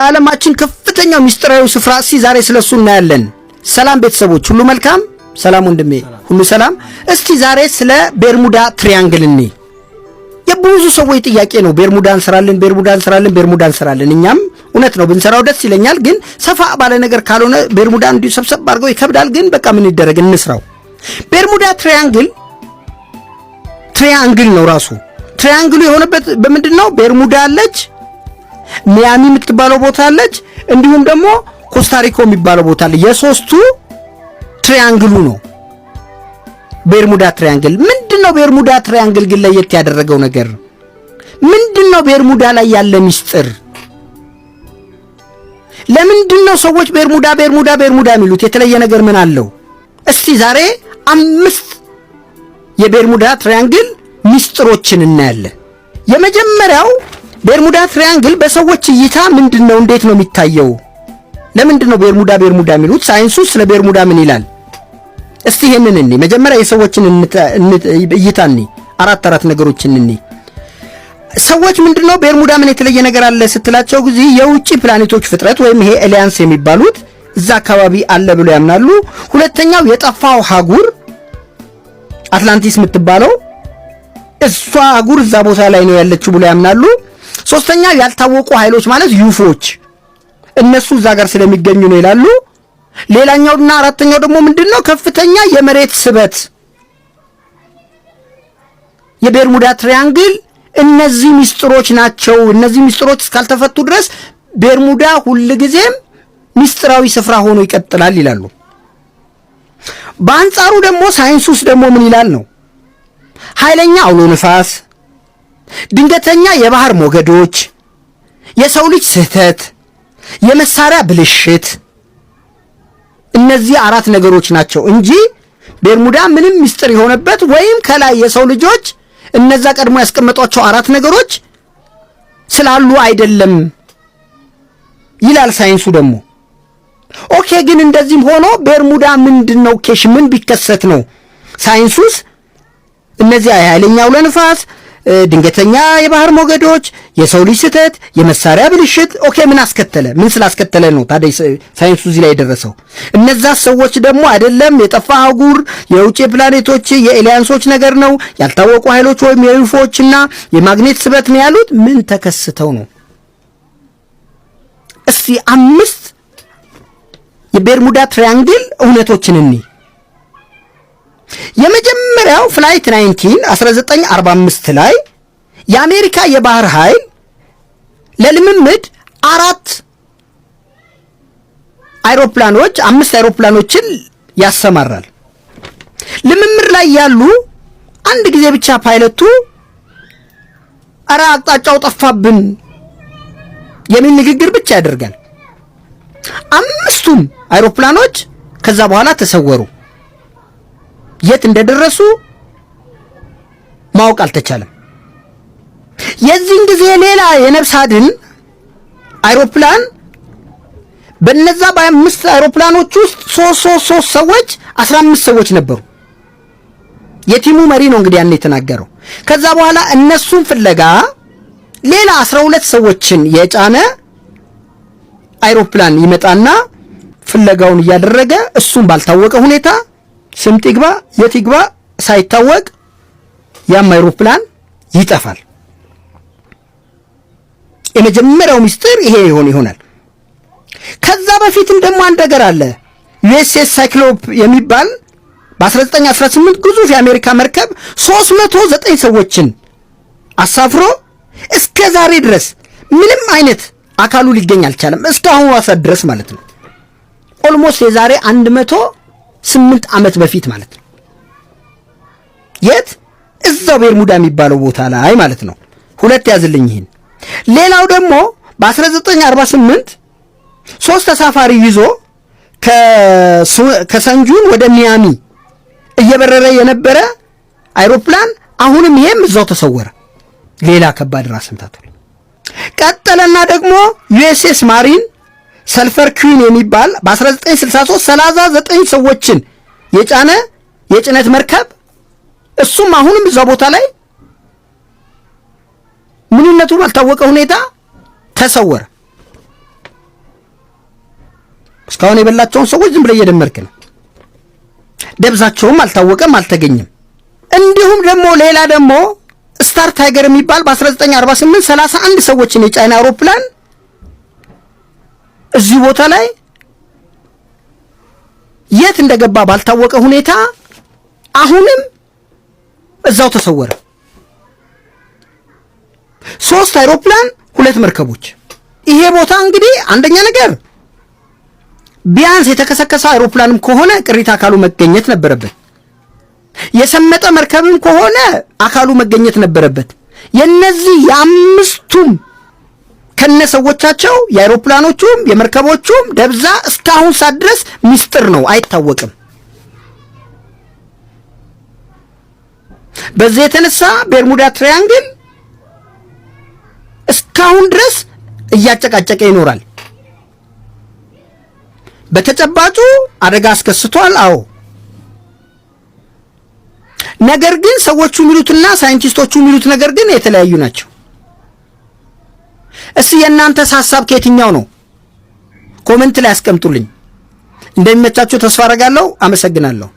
ዓለማችን ከፍተኛው ሚስጥራዊ ስፍራ ዛሬ ስለሱ እናያለን። ሰላም ቤተሰቦች ሁሉ መልካም፣ ሰላም ወንድሜ ሁሉ ሰላም። እስቲ ዛሬ ስለ ቤርሙዳ ትሪያንግል እንይ። የብዙ ሰዎች ጥያቄ ነው። ቤርሙዳ እንሰራለን። እኛም እውነት ነው ብንሰራው ደስ ይለኛል፣ ግን ሰፋ ባለ ነገር ካልሆነ ቤርሙዳ እንዲሁ ሰብሰብ አድርገው ይከብዳል። ግን በቃ ምን ይደረግ እንስራው። ቤርሙዳ ትሪያንግል ነው ራሱ። ትሪያንግሉ የሆነበት በምንድነው? ቤርሙዳ አለች፣ ሚያሚ የምትባለው ቦታ አለች፣ እንዲሁም ደግሞ ኮስታሪኮ የሚባለው ቦታ አለ። የሶስቱ ትሪያንግሉ ነው ቤርሙዳ ትሪያንግል። ምንድነው ቤርሙዳ ትሪያንግል ግን ለየት ያደረገው ነገር ምንድነው? ቤርሙዳ ላይ ያለ ሚስጥር ለምንድነው ሰዎች ቤርሙዳ የሚሉት? የተለየ ነገር ምን አለው? እስቲ ዛሬ 5 የቤርሙዳ ትሪያንግል ሚስጥሮችን እናያለን። የመጀመሪያው ቤርሙዳ ትሪያንግል በሰዎች እይታ ምንድነው? እንዴት ነው የሚታየው? ለምንድነው ቤርሙዳ የሚሉት? ሳይንሱ ስለ ቤርሙዳ ምን ይላል? እስቲ ይሄንን እንይ። መጀመሪያ የሰዎችን እይታ እንይ። አራት ነገሮችን እንይ። ሰዎች ምንድነው ቤርሙዳ ምን የተለየ ነገር አለ ስትላቸው ጊዜ የውጪ ፕላኔቶች ፍጥረት ወይም ይሄ ኤሊያንስ የሚባሉት እዛ አካባቢ አለ ብሎ ያምናሉ። ሁለተኛው የጠፋው አህጉር አትላንቲስ የምትባለው እሷ አህጉር እዛ ቦታ ላይ ነው ያለችው ብሎ ያምናሉ። ሶስተኛው ያልታወቁ ኃይሎች ማለት ዩፎዎች እነሱ እዛ ጋር ስለሚገኙ ነው ይላሉ። ሌላኛውና አራተኛው ደግሞ ምንድነው? ከፍተኛ የመሬት ስበት የቤርሙዳ ትሪያንግል እነዚህ ሚስጥሮች ናቸው። እነዚህ ሚስጥሮች እስካልተፈቱ ድረስ ቤርሙዳ ሁልጊዜም ሚስጥራዊ ስፍራ ሆኖ ይቀጥላል ይላሉ። በአንጻሩ ደግሞ ሳይንሱስ ደግሞ ምን ይላል ነው? ኃይለኛ አውሎ ነፋስ፣ ድንገተኛ የባህር ሞገዶች፣ የሰው ልጅ ስህተት፣ የመሳሪያ ብልሽት እነዚህ 4 ነገሮች ናቸው እንጂ ቤርሙዳ ምንም ሚስጥር የሆነበት ወይም ከላይ የሰው ልጆች እነዛ ቀድሞ ያስቀመጧቸው 4 ነገሮች ስላሉ አይደለም ይላል ሳይንሱ ደግሞ። ኦኬ፣ ግን እንደዚህም ሆኖ ቤርሙዳ ምንድነው? ኬሽ ምን ቢከሰት ነው ሳይንሱስ እነዚህ ኃይለኛ አውሎ ነፋስ፣ ድንገተኛ የባህር ሞገዶች፣ የሰው ልጅ ስህተት፣ የመሳሪያ ብልሽት ኦኬ ምን አስከተለ? ምን ስላስከተለ ነው ታዲያ ሳይንሱ እዚህ ላይ የደረሰው? እነዛ ሰዎች ደግሞ አይደለም የጠፋ አህጉር፣ የውጭ ፕላኔቶች፣ የኤሊያንሶች ነገር ነው፣ ያልታወቁ ኃይሎች ወይም የዩፎዎችና የማግኔት ስበት ነው ያሉት። ምን ተከስተው ነው? እስቲ 5 የቤርሙዳ ትሪያንግል እውነቶችን እንይ። የመጀመሪያው ፍላይት 1945 ላይ የአሜሪካ የባህር ኃይል ለልምምድ 5 አይሮፕላኖችን ያሰማራል። ልምምድ ላይ ያሉ አንድ ጊዜ ብቻ ፓይለቱ አቅጣጫው ጠፋብን የሚል ንግግር ብቻ ያደርጋል። 5ቱም አይሮፕላኖች ከዛ በኋላ ተሰወሩ። የት እንደደረሱ ማወቅ አልተቻለም። የዚህን ጊዜ ሌላ የነፍስ አድን አይሮፕላን በነዛ በ5 አይሮፕላኖች ውስጥ 3 ሰዎች 15 ሰዎች ነበሩ። የቲሙ መሪ ነው እንግዲህ ያን የተናገረው። ከዛ በኋላ እነሱን ፍለጋ ሌላ 12 ሰዎችን የጫነ አይሮፕላን ይመጣና ፍለጋውን እያደረገ እሱም ባልታወቀ ሁኔታ ስምጥ ይግባ የት ይግባ ሳይታወቅ ያም አይሮፕላን ይጠፋል። የመጀመሪያው ሚስጥር ይሄ ይሆናል። ከዛ በፊትም ደግሞ አንድ ነገር አለ። ዩኤስኤስ ሳይክሎፕ የሚባል በ1918 ግዙፍ የአሜሪካ መርከብ 309 ሰዎችን አሳፍሮ እስከ ዛሬ ድረስ ምንም አይነት አካሉ ሊገኝ አልቻለም። እስካሁን ዋሳት ድረስ ማለት ነው። ኦልሞስት የዛሬ 108 ዓመት በፊት ማለት ነው። የት? እዛው ቤርሙዳ የሚባለው ቦታ ላይ ማለት ነው። 2 ያዝልኝ ይሄን። ሌላው ደግሞ በ1948 3 ተሳፋሪ ይዞ ከሰንጁን ወደ ሚያሚ እየበረረ የነበረ አይሮፕላን አሁንም ይሄም እዛው ተሰወረ። ሌላ ከባድ ራስ ምታት። ቀጠለና ደግሞ ዩኤስኤስ ማሪን ሰልፈር ኩዊን የሚባል በ1963 39 ሰዎችን የጫነ የጭነት መርከብ እሱም አሁንም እዛው ቦታ ላይ ምንነቱ ባልታወቀ ሁኔታ ተሰወረ። እስካሁን የበላቸውን ሰዎች ዝም ብለህ እየደመርክ ነው። ደብዛቸውም አልታወቀም፣ አልተገኘም። እንዲሁም ደግሞ ሌላ ደግሞ ስታር ታይገር የሚባል በ1948 31 ሰዎችን የጫይና አውሮፕላን እዚህ ቦታ ላይ የት እንደገባ ባልታወቀ ሁኔታ አሁንም እዛው ተሰወረ። 3 አውሮፕላን 2 መርከቦች። ይሄ ቦታ እንግዲህ አንደኛ ነገር ቢያንስ የተከሰከሰ አውሮፕላንም ከሆነ ቅሪተ አካሉ መገኘት ነበረበት። የሰመጠ መርከብም ከሆነ አካሉ መገኘት ነበረበት። የነዚህ የአምስቱም ከነሰዎቻቸው የአውሮፕላኖቹም የመርከቦቹም ደብዛ እስካሁን ሳድረስ ሚስጥር ነው፣ አይታወቅም። በዚህ የተነሳ ቤርሙዳ ትራያንግል እስካሁን ድረስ እያጨቃጨቀ ይኖራል። በተጨባጩ አደጋ አስከስቷል። አዎ፣ ነገር ግን ሰዎቹ የሚሉትና ሳይንቲስቶቹ የሚሉት ነገር ግን የተለያዩ ናቸው። እስቲ የእናንተስ ሐሳብ ከየትኛው ነው? ኮሜንት ላይ አስቀምጡልኝ። እንደሚመቻችሁ ተስፋ አደርጋለሁ። አመሰግናለሁ።